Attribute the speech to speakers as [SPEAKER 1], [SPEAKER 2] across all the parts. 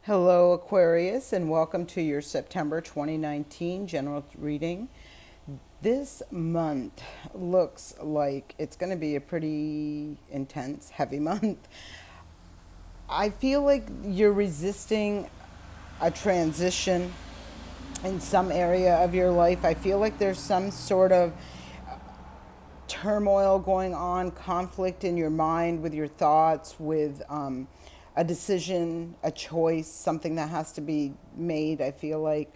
[SPEAKER 1] Hello, Aquarius, and welcome to your September 2019 general reading. This month looks like it's going to be a pretty intense, heavy month. I feel like you're resisting a transition in some area of your life. I feel like there's some sort of turmoil going on, conflict in your mind with your thoughts, with a decision, a choice, something that has to be made. I feel like.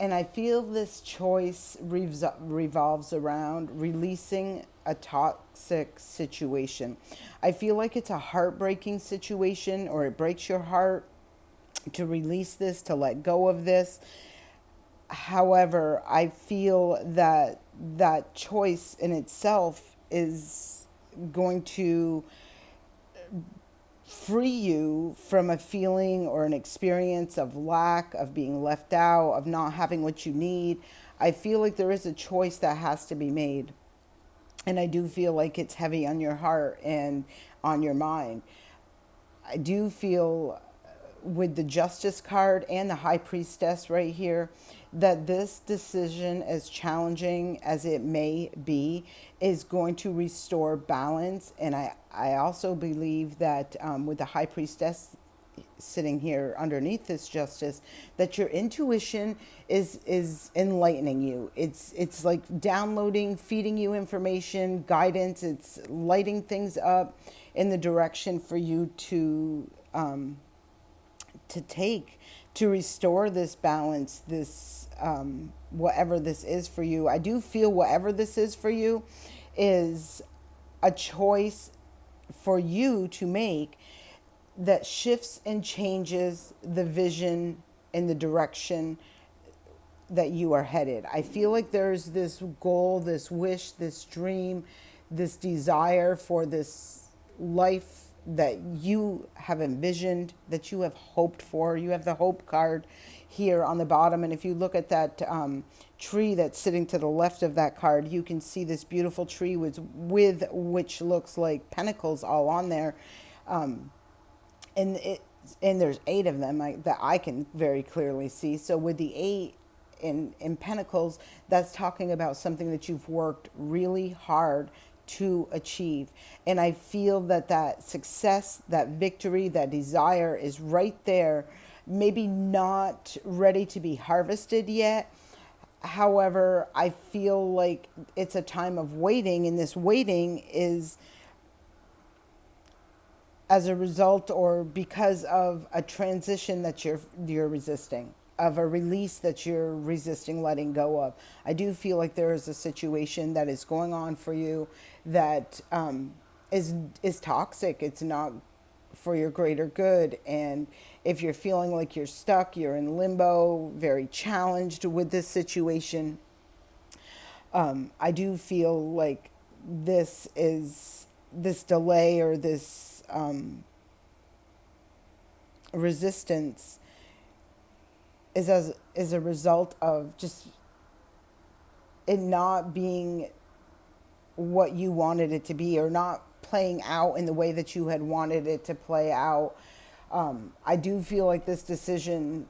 [SPEAKER 1] And I feel this choice revolves around releasing a toxic situation. I feel like it's a heartbreaking situation, or it breaks your heart to release this, to let go of this. However, I feel that that choice in itself is going to free you from a feeling or an experience of lack, of being left out, of not having what you need. I feel like there is a choice that has to be made. And I do feel like it's heavy on your heart and on your mind. I do feel with the Justice card and the High Priestess right here that this decision, as challenging as it may be, is going to restore balance. And I also believe that with the High Priestess sitting here underneath this justice, that your intuition is enlightening you. It's like downloading, feeding you information, guidance. It's lighting things up in the direction for you to take, to restore this balance, this whatever this is for you. I do feel whatever this is for you is a choice for you to make that shifts and changes the vision and the direction that you are headed. I feel like there's this goal, this wish, this dream, this desire for this life that you have envisioned, that you have hoped for. You have the hope card here on the bottom. And if you look at that tree that's sitting to the left of that card, you can see this beautiful tree with which looks like pentacles all on there. And it and there's 8 of them that I can very clearly see. So with the 8 in Pentacles, that's talking about something that you've worked really hard to achieve. And I feel that that success, that victory, that desire is right there, maybe not ready to be harvested yet. However, I feel like it's a time of waiting, and this waiting is as a result or because of a transition that you're resisting, of a release that you're resisting letting go of. I do feel like there is a situation that is going on for you that is toxic. It's not for your greater good. And if you're feeling like you're stuck, you're in limbo, very challenged with this situation, I do feel like this delay or this resistance is a result of just it not being what you wanted it to be, or not playing out in the way that you had wanted it to play out. I do feel like this decision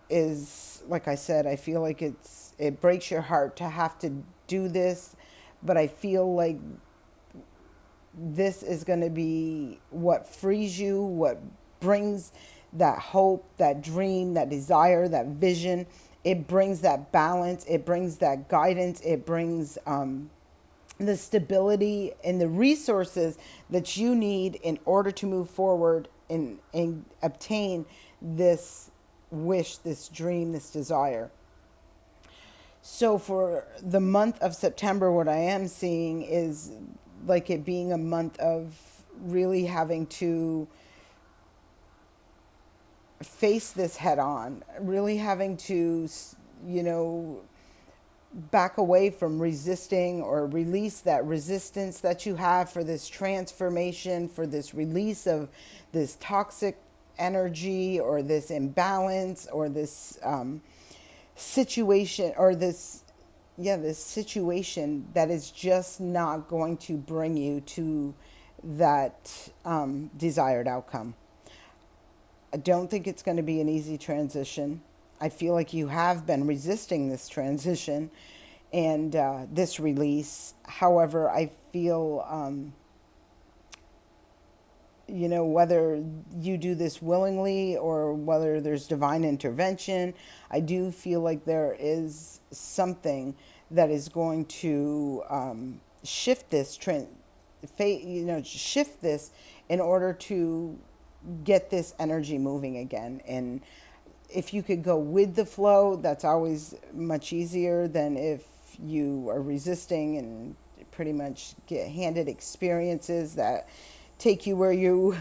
[SPEAKER 1] is, like I said, I feel like it breaks your heart to have to do this, but I feel like this is going to be what frees you, what brings that hope, that dream, that desire, that vision. It brings that balance, it brings that guidance, it brings the stability and the resources that you need in order to move forward and obtain this wish, this dream, this desire. So for the month of September, what I am seeing is like it being a month of really having to face this head on, really having to, you know, back away from resisting or release that resistance that you have for this transformation, for this release of this toxic energy or this imbalance or this situation or this situation that is just not going to bring you to that desired outcome. I don't think it's going to be an easy transition. I feel like you have been resisting this transition and this release. However, I feel, whether you do this willingly or whether there's divine intervention, I do feel like there is something that is going to shift this shift this in order to get this energy moving again. And if you could go with the flow, that's always much easier than if you are resisting and pretty much get handed experiences that take you where you,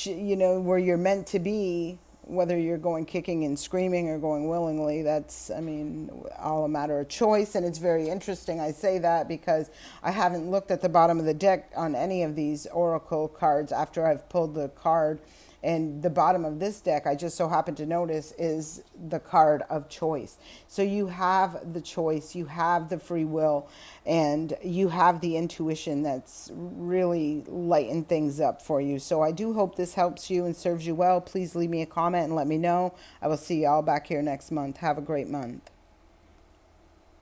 [SPEAKER 1] where you're meant to be, whether you're going kicking and screaming or going willingly. That's, I mean, all a matter of choice. And it's very interesting. I say that because I haven't looked at the bottom of the deck on any of these oracle cards after I've pulled the card. And the bottom of this deck, I just so happen to notice, is the card of choice. So you have the choice, you have the free will, and you have the intuition that's really lightened things up for you. So I do hope this helps you and serves you well. Please leave me a comment and let me know. I will see you all back here next month. Have a great month.